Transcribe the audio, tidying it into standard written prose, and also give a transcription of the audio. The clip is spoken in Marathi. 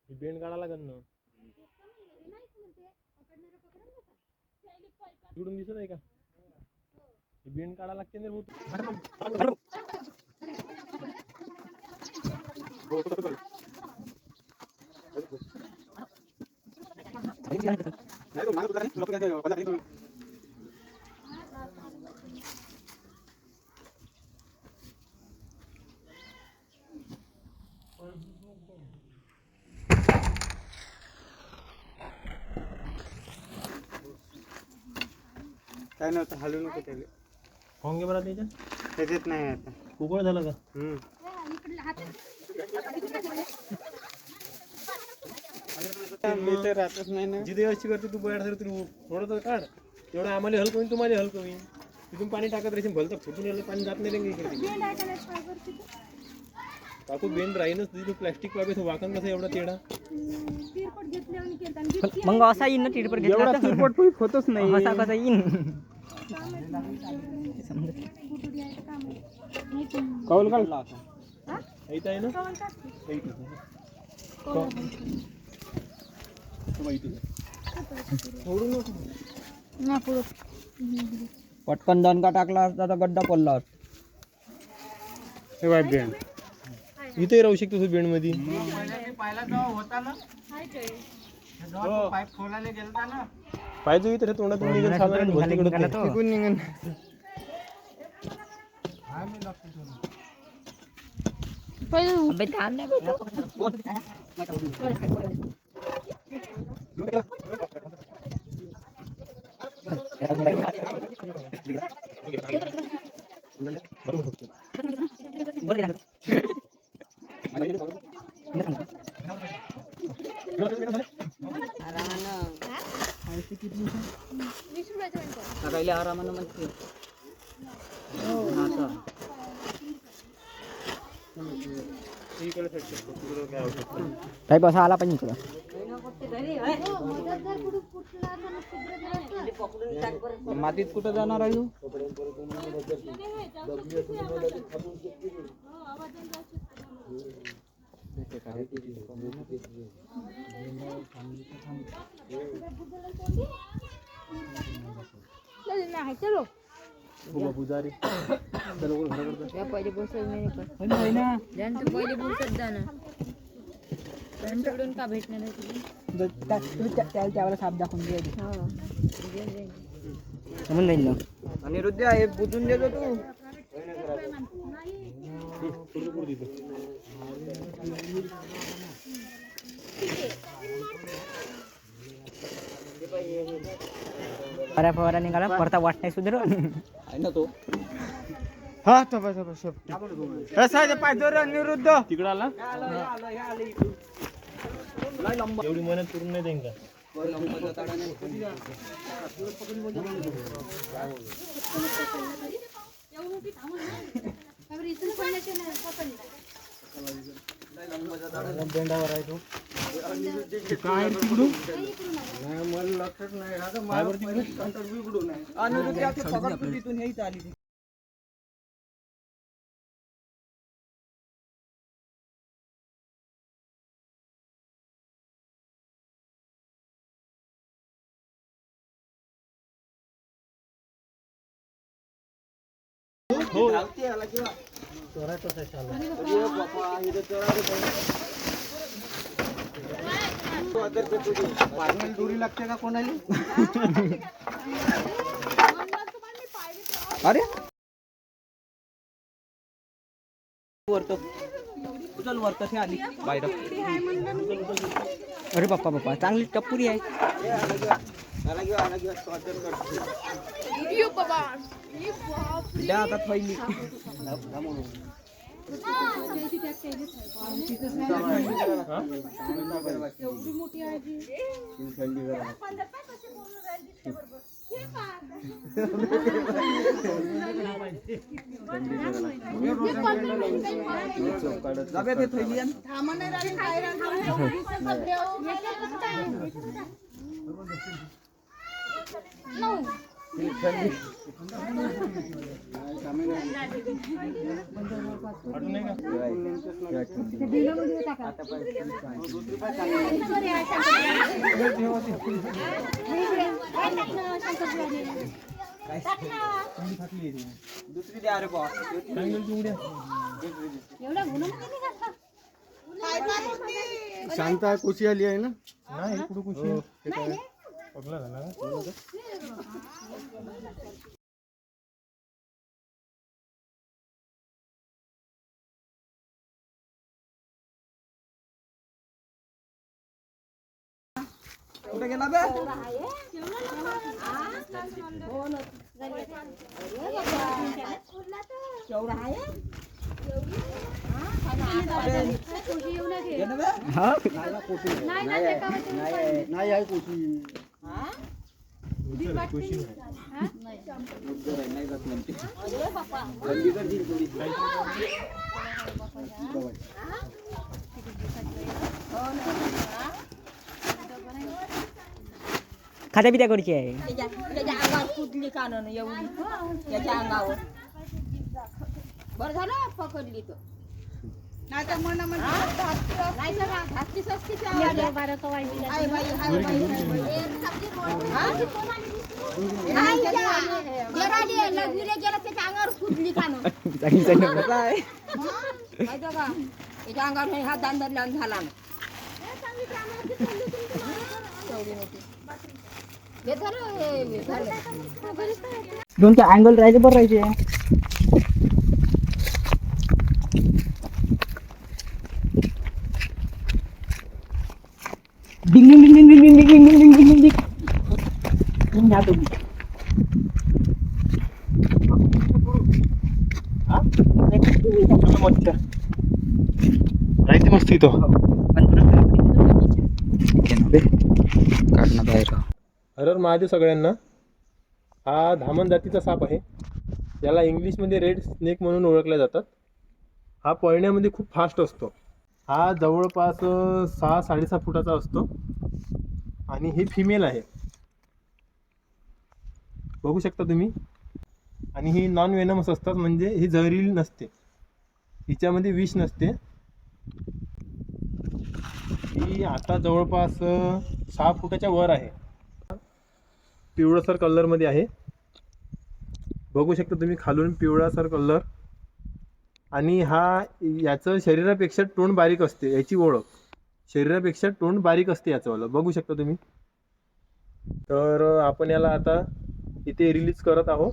बेंड काढा लागेल ना. तिकडून दिसत आहे का? बेंड काढा लागते ना. काय नव्हतं, हलू नको त्याला. होंगे बरं त्याच्यात नाही आता. उघड झालं का? मी तर राहतच नाही ना. जिथे अशी करते तू बयाड तू थोडं तर काढ. तेवढं आम्हाला हलक होईल, तुम्हाला हलक होईल. तिथून पाणी टाकत राहील, भलतं फुटून यायला पाणी जात नाही रे इकडे. काकू बेंड राहीनच तिथं प्लॅस्टिक पाहिजे वाकण कसं एवढा तेडा. मग असा येईन ना तिरपट घेतला तर तिरपट होतच नाही. असा कसा येईन. कौल काढला होता. इथं आहे ना. पटकन दणका टाकला असता तर गड्डा पडला असता. हे बाय बेंड इथे राहू शकतो तू बेंड मध्ये. पाहिजे इथे तोंडातून निघेल साधारण तिकून निघून. अबे थांब ना बेटा. आरामानं म्हणते. काही बसा आला पाहिजे इकडं. मातीत कुठं जाणार आहे तू? चलो पुजारी पहिले बोलत नाही ना. पहिले बोलत जा ना. त्यांच्याकडून का भेटणार आहे त्यावेळेला साप दाखवून द्यायची. समजून जाईल ना. आणि रुद्या हे बुजून देतो तू. बऱ्या फवारा निघाला परता वाट नाही सुधर आहे ना तो. हा रसायचं पाहिजे निवृद्ध तिकडं आला. एवढी मेहनत करून नाही देईन का? बेंडावर आहे तू काय तिकडून मला लक्षात नाही. बिघडून आली. हो दोरी लागते का कोणाला? अरे वरत उचल वरत हे आली बाहेर. अरे बाप्पा बाप्पा चांगली टप्पुरी आहे. द्या आता पहिली. वाटून नाही का? दुसरी द्या रे बा चांगली चिवड्या. शांता कोशी आली आहे ना. नाही कुठं कुशी आहे? ते काय पगला झाला का? कुठे गेला बे? गेला बे? हा नाही आहे कोशी. कुशी नाही. नाही जात म्हणते. खात्या पित्या करूची आहे. त्याच्या अंगावर कुदली कानून एवढी त्याच्या अंगावर बरं झालं पकडली तो नाही तर धाकटीच असते गेला त्याच्या अंगावर कुदली कानून माहिती का त्याच्या अंगावर हात दांडला झाला दोन ते अँगल राहायचे बरं राहायचे. डिंग डिंग डिंग डिंग डिंग डिंग डिंग डिंग डिंग डिंग जातो. मच्छर राहते मस्त इथं. काढणं बाहेर. हर हर महादेव सगळ्यांना. हा धामण जातीचा साप आहे. याला इंग्लिशमध्ये रेड स्नेक म्हणून ओळखल्या जातात. हा पळण्यामध्ये खूप फास्ट असतो. हा जवळपास 6-6.5 फुटाचा असतो आणि हे फिमेल आहे, बघू शकता तुम्ही. आणि ही नॉन वेनमस असतात, म्हणजे ही जहरीली नसते, हिच्यामध्ये विष नसते. ही आता जवळपास 6 फुटाच्या वर आहे. पिवळसर कलरमध्ये आहे, बघू शकता तुम्ही खालून पिवळासर कलर. आणि हा याचं शरीरापेक्षा तोंड बारीक असते, याची ओळख शरीरापेक्षा तोंड बारीक असते याचंवालं, बघू शकता तुम्ही. तर आपण याला आता इथे रिलीज करत आहोत.